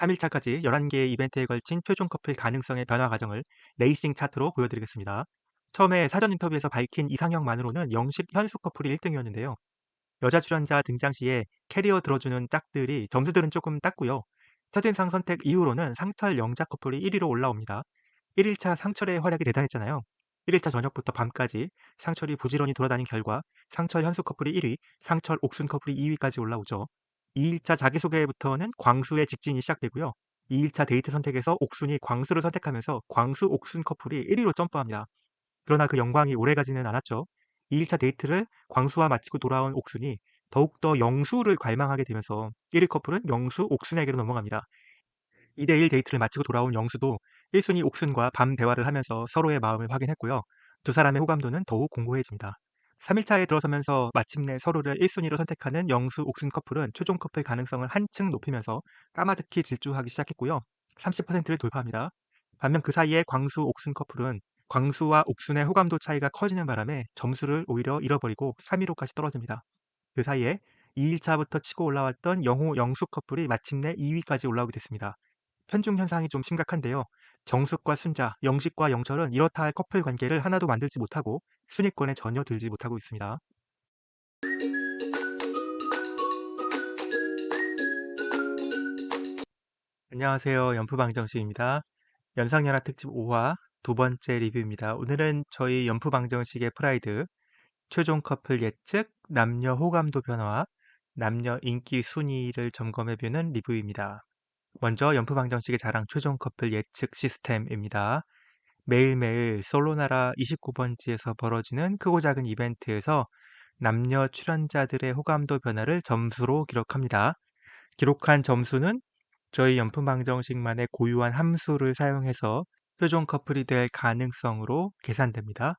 3일차까지 11개의 이벤트에 걸친 최종 커플 가능성의 변화 과정을 레이싱 차트로 보여드리겠습니다. 처음에 사전 인터뷰에서 밝힌 이상형만으로는 영식 현수 커플이 1등이었는데요. 여자 출연자 등장 시에 캐리어 들어주는 짝들이 점수들은 조금 땄고요. 첫인상 선택 이후로는 상철 영자 커플이 1위로 올라옵니다. 1일차 상철의 활약이 대단했잖아요. 1일차 저녁부터 밤까지 상철이 부지런히 돌아다닌 결과 상철 현수 커플이 1위, 상철 옥순 커플이 2위까지 올라오죠. 2일차 자기소개부터는 광수의 직진이 시작되고요. 2일차 데이트 선택에서 옥순이 광수를 선택하면서 광수 옥순 커플이 1위로 점프합니다. 그러나 그 영광이 오래가지는 않았죠. 2일차 데이트를 광수와 마치고 돌아온 옥순이 더욱더 영수를 갈망하게 되면서 1위 커플은 영수 옥순에게로 넘어갑니다. 2대1 데이트를 마치고 돌아온 영수도 1순위 옥순과 밤 대화를 하면서 서로의 마음을 확인했고요. 두 사람의 호감도는 더욱 공고해집니다. 3일차에 들어서면서 마침내 서로를 1순위로 선택하는 영수 옥순 커플은 최종 커플 가능성을 한층 높이면서 까마득히 질주하기 시작했고요. 30%를 돌파합니다. 반면 그 사이에 광수 옥순 커플은 광수와 옥순의 호감도 차이가 커지는 바람에 점수를 오히려 잃어버리고 3위로까지 떨어집니다. 그 사이에 2일차부터 치고 올라왔던 영호 영숙 커플이 마침내 2위까지 올라오게 됐습니다. 편중 현상이 좀 심각한데요. 정숙과 순자, 영식과 영철은 이렇다 할 커플 관계를 하나도 만들지 못하고 순위권에 전혀 들지 못하고 있습니다. 안녕하세요. 연프방정식입니다. 연상연하 특집 5화 두 번째 리뷰입니다. 오늘은 저희 연프방정식의 프라이드, 최종 커플 예측, 남녀 호감도 변화, 남녀 인기 순위를 점검해보는 리뷰입니다. 먼저 연프방정식의 자랑 최종 커플 예측 시스템입니다. 매일매일 솔로나라 29번지에서 벌어지는 크고 작은 이벤트에서 남녀 출연자들의 호감도 변화를 점수로 기록합니다. 기록한 점수는 저희 연fun방정식만의 고유한 함수를 사용해서 최종 커플이 될 가능성으로 계산됩니다.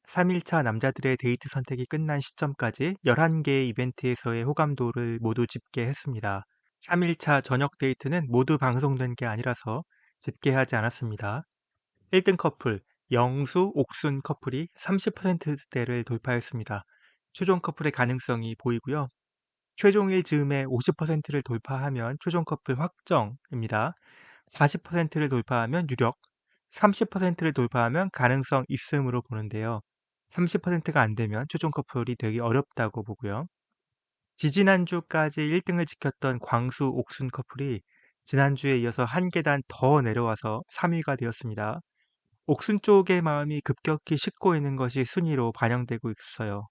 3일차 남자들의 데이트 선택이 끝난 시점까지 11개의 이벤트에서의 호감도를 모두 집계했습니다. 3일차 저녁 데이트는 모두 방송된 게 아니라서 집계하지 않았습니다. 1등 커플, 영수, 옥순 커플이 30%대를 돌파했습니다. 최종 커플의 가능성이 보이고요. 최종일 즈음에 50%를 돌파하면 최종 커플 확정입니다. 40%를 돌파하면 유력, 30%를 돌파하면 가능성 있음으로 보는데요. 30%가 안 되면 최종 커플이 되기 어렵다고 보고요. 지지난주까지 1등을 지켰던 광수, 옥순 커플이 지난주에 이어서 한 계단 더 내려와서 3위가 되었습니다. 옥순 쪽의 마음이 급격히 식고 있는 것이 순위로 반영되고 있어요.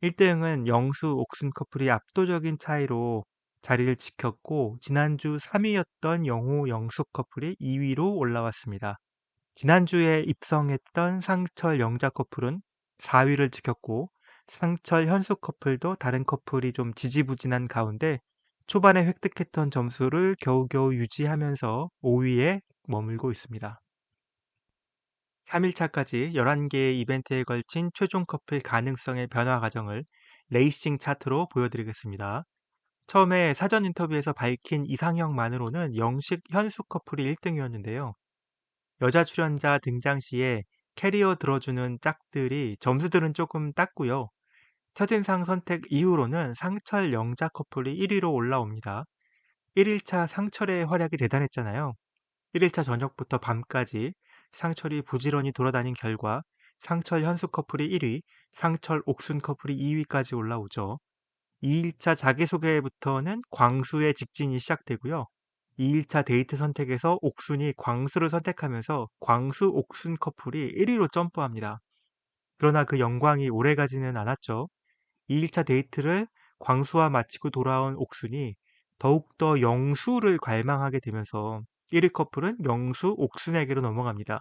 1등은 영수, 옥순 커플이 압도적인 차이로 자리를 지켰고 지난주 3위였던 영호, 영숙 커플이 2위로 올라왔습니다. 지난주에 입성했던 상철, 영자 커플은 4위를 지켰고 상철, 현숙 커플도 다른 커플이 좀 지지부진한 가운데 초반에 획득했던 점수를 겨우겨우 유지하면서 5위에 머물고 있습니다. 3일차까지 11개의 이벤트에 걸친 최종 커플 가능성의 변화 과정을 레이싱 차트로 보여드리겠습니다. 처음에 사전 인터뷰에서 밝힌 이상형만으로는 영식 현수 커플이 1등이었는데요. 여자 출연자 등장 시에 캐리어 들어주는 짝들이 점수들은 조금 땄고요. 첫인상 선택 이후로는 상철 영자 커플이 1위로 올라옵니다. 1일차 상철의 활약이 대단했잖아요. 1일차 저녁부터 밤까지 상철이 부지런히 돌아다닌 결과 상철 현수 커플이 1위, 상철 옥순 커플이 2위까지 올라오죠. 2일차 자기소개부터는 광수의 직진이 시작되고요. 2일차 데이트 선택에서 옥순이 광수를 선택하면서 광수 옥순 커플이 1위로 점프합니다. 그러나 그 영광이 오래가지는 않았죠. 2일차 데이트를 광수와 마치고 돌아온 옥순이 더욱더 영수를 갈망하게 되면서 1위 커플은 영수 옥순에게로 넘어갑니다.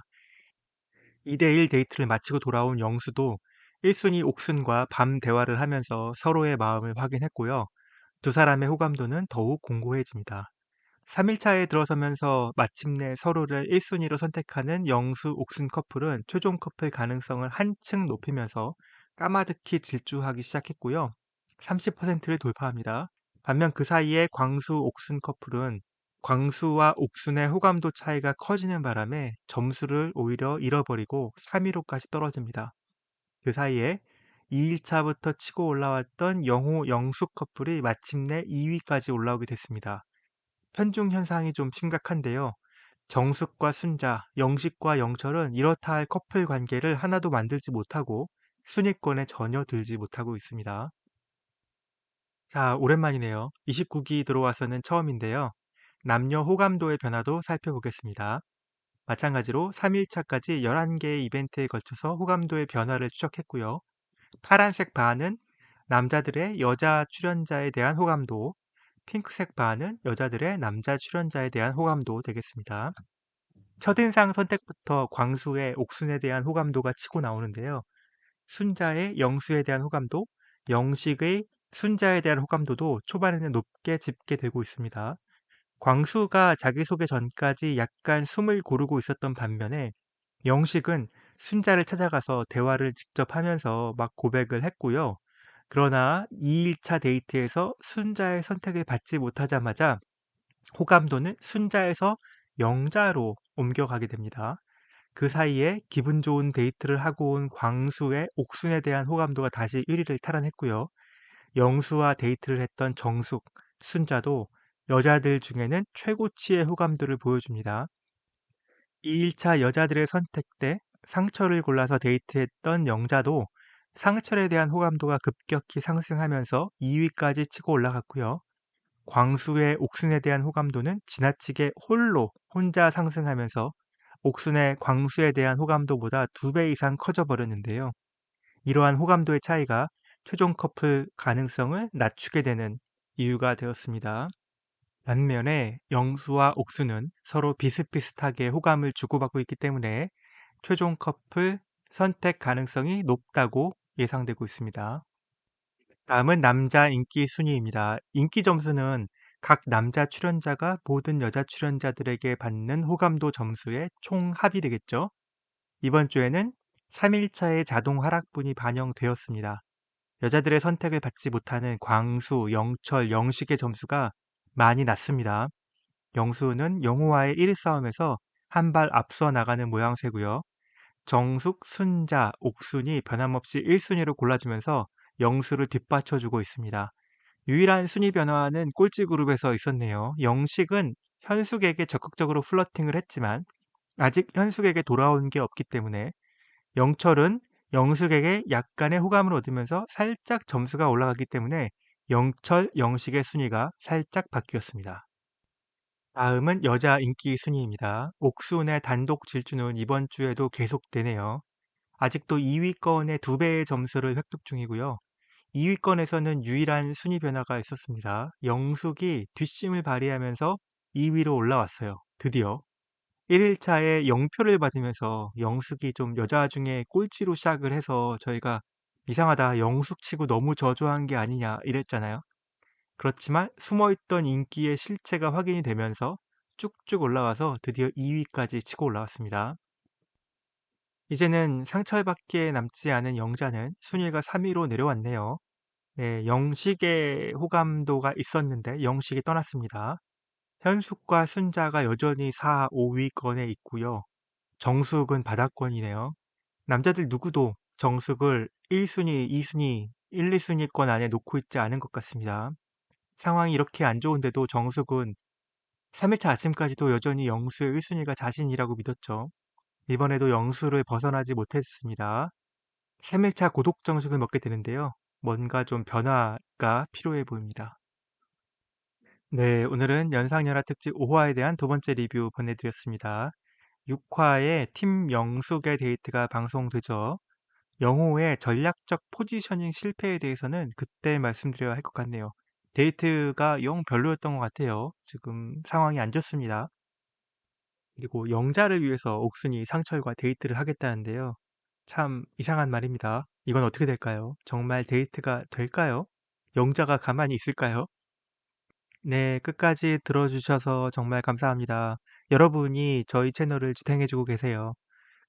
2대1 데이트를 마치고 돌아온 영수도 1순위 옥순과 밤 대화를 하면서 서로의 마음을 확인했고요. 두 사람의 호감도는 더욱 공고해집니다. 3일차에 들어서면서 마침내 서로를 1순위로 선택하는 영수 옥순 커플은 최종 커플 가능성을 한층 높이면서 까마득히 질주하기 시작했고요. 30%를 돌파합니다. 반면 그 사이에 광수 옥순 커플은 광수와 옥순의 호감도 차이가 커지는 바람에 점수를 오히려 잃어버리고 3위로까지 떨어집니다. 그 사이에 2일차부터 치고 올라왔던 영호 영숙 커플이 마침내 2위까지 올라오게 됐습니다. 편중 현상이 좀 심각한데요. 정숙과 순자, 영식과 영철은 이렇다 할 커플 관계를 하나도 만들지 못하고 순위권에 전혀 들지 못하고 있습니다. 자, 오랜만이네요. 29기 들어와서는 처음인데요. 남녀 호감도의 변화도 살펴보겠습니다. 마찬가지로 3일차까지 11개의 이벤트에 걸쳐서 호감도의 변화를 추적했고요. 파란색 바는 남자들의 여자 출연자에 대한 호감도, 핑크색 바는 여자들의 남자 출연자에 대한 호감도 되겠습니다. 첫인상 선택부터 광수의 옥순에 대한 호감도가 치고 나오는데요. 순자의 영수에 대한 호감도, 영식의 순자에 대한 호감도도 초반에는 높게 집계되고 있습니다. 광수가 자기소개 전까지 약간 숨을 고르고 있었던 반면에 영식은 순자를 찾아가서 대화를 직접 하면서 막 고백을 했고요. 그러나 2일차 데이트에서 순자의 선택을 받지 못하자마자 호감도는 순자에서 영자로 옮겨가게 됩니다. 그 사이에 기분 좋은 데이트를 하고 온 광수의 옥순에 대한 호감도가 다시 1위를 탈환했고요. 영수와 데이트를 했던 정숙, 순자도 여자들 중에는 최고치의 호감도를 보여줍니다. 2일차 여자들의 선택 때 상철을 골라서 데이트했던 영자도 상철에 대한 호감도가 급격히 상승하면서 2위까지 치고 올라갔고요. 광수의 옥순에 대한 호감도는 지나치게 혼자 상승하면서 옥순의 광수에 대한 호감도보다 2배 이상 커져 버렸는데요. 이러한 호감도의 차이가 최종 커플 가능성을 낮추게 되는 이유가 되었습니다. 반면에 영수와 옥수는 서로 비슷비슷하게 호감을 주고받고 있기 때문에 최종 커플 선택 가능성이 높다고 예상되고 있습니다. 다음은 남자 인기 순위입니다. 인기 점수는 각 남자 출연자가 모든 여자 출연자들에게 받는 호감도 점수의 총 합이 되겠죠. 이번 주에는 3일차의 자동 하락분이 반영되었습니다. 여자들의 선택을 받지 못하는 광수, 영철, 영식의 점수가 많이 낮습니다. 영수는 영호와의 1위 싸움에서 한 발 앞서 나가는 모양새고요. 정숙, 순자, 옥순이 변함없이 1순위로 골라주면서 영수를 뒷받쳐주고 있습니다. 유일한 순위 변화는 꼴찌 그룹에서 있었네요. 영식은 현숙에게 적극적으로 플러팅을 했지만 아직 현숙에게 돌아온 게 없기 때문에 영철은 영숙에게 약간의 호감을 얻으면서 살짝 점수가 올라가기 때문에 영철, 영식의 순위가 살짝 바뀌었습니다. 다음은 여자 인기 순위입니다. 옥순의 단독 질주는 이번 주에도 계속되네요. 아직도 2위권의 2배의 점수를 획득 중이고요. 2위권에서는 유일한 순위 변화가 있었습니다. 영숙이 뒷심을 발휘하면서 2위로 올라왔어요. 드디어. 1일차에 0표를 받으면서 영숙이 좀 여자 중에 꼴찌로 시작을 해서 저희가 이상하다. 영숙 치고 너무 저조한 게 아니냐 이랬잖아요. 그렇지만 숨어있던 인기의 실체가 확인이 되면서 쭉쭉 올라와서 드디어 2위까지 치고 올라왔습니다. 이제는 상철밖에 남지 않은 영자는 순위가 3위로 내려왔네요. 네, 영식의 호감도가 있었는데 영식이 떠났습니다. 현숙과 순자가 여전히 4, 5위권에 있고요. 정숙은 바닥권이네요. 남자들 누구도 정숙을 1순위, 2순위, 1, 2순위권 안에 놓고 있지 않은 것 같습니다. 상황이 이렇게 안 좋은데도 정숙은 3일차 아침까지도 여전히 영수의 1순위가 자신이라고 믿었죠. 이번에도 영수를 벗어나지 못했습니다. 3일차 고독 정숙을 먹게 되는데요. 뭔가 좀 변화가 필요해 보입니다. 네, 오늘은 연상연하 특집 5화에 대한 두 번째 리뷰 보내드렸습니다. 6화에 팀 영숙의 데이트가 방송되죠. 영호의 전략적 포지셔닝 실패에 대해서는 그때 말씀드려야 할 것 같네요. 데이트가 영 별로였던 것 같아요. 지금 상황이 안 좋습니다. 그리고 영자를 위해서 옥순이 상철과 데이트를 하겠다는데요. 참 이상한 말입니다. 이건 어떻게 될까요? 정말 데이트가 될까요? 영자가 가만히 있을까요? 네, 끝까지 들어주셔서 정말 감사합니다. 여러분이 저희 채널을 지탱해주고 계세요.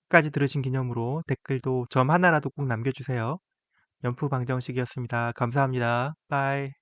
끝까지 들으신 기념으로 댓글도 점 하나라도 꼭 남겨주세요. 연프 방정식이었습니다. 감사합니다. 빠이.